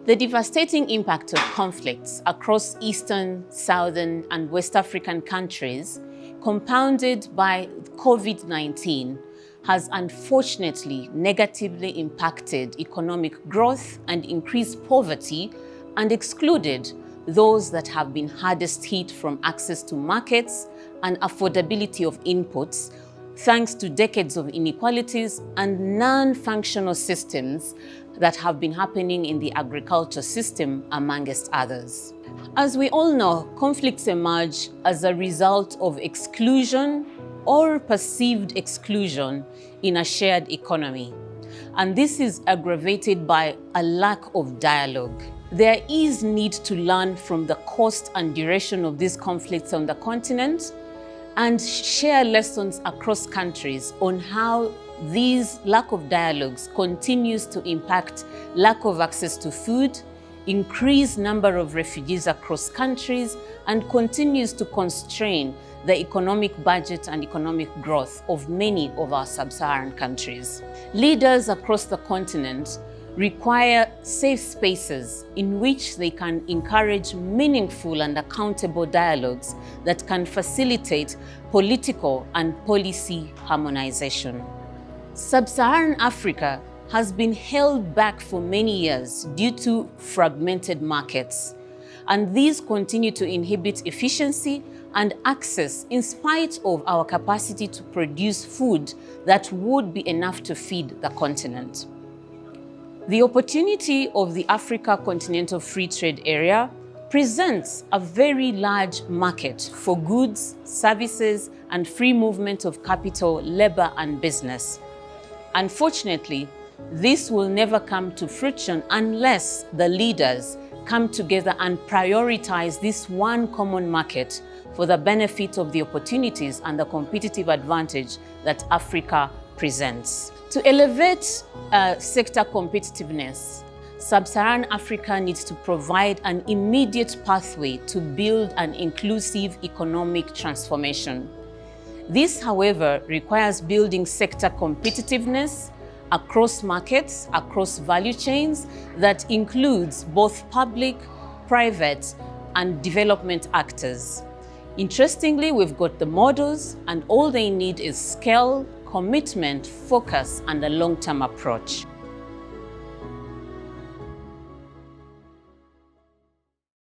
The devastating impact of conflicts across Eastern, Southern, and West African countries, compounded by COVID-19, has unfortunately negatively impacted economic growth and increased poverty and excluded those that have been hardest hit from access to markets and affordability of inputs, thanks to decades of inequalities and non-functional systems that have been happening in the agriculture system, amongst others. As we all know, conflicts emerge as a result of exclusion or perceived exclusion in a shared economy. And this is aggravated by a lack of dialogue. There is need to learn from the cost and duration of these conflicts on the continent and share lessons across countries on how this lack of dialogues continues to impact lack of access to food, increased number of refugees across countries, and continues to constrain the economic budget and economic growth of many of our sub-Saharan countries. Leaders across the continent require safe spaces in which they can encourage meaningful and accountable dialogues that can facilitate political and policy harmonization. Sub-Saharan Africa has been held back for many years due to fragmented markets, and these continue to inhibit efficiency and access in spite of our capacity to produce food that would be enough to feed the continent. The opportunity of the Africa Continental Free Trade Area presents a very large market for goods, services, and free movement of capital, labor, and business. Unfortunately, this will never come to fruition unless the leaders come together and prioritize this one common market for the benefit of the opportunities and the competitive advantage that Africa presents. To elevate sector competitiveness, Sub-Saharan Africa needs to provide an immediate pathway to build an inclusive economic transformation. This, however, requires building sector competitiveness across markets, across value chains that includes both public, private, and development actors. Interestingly, we've got the models, and all they need is scale, commitment, focus, and a long-term approach.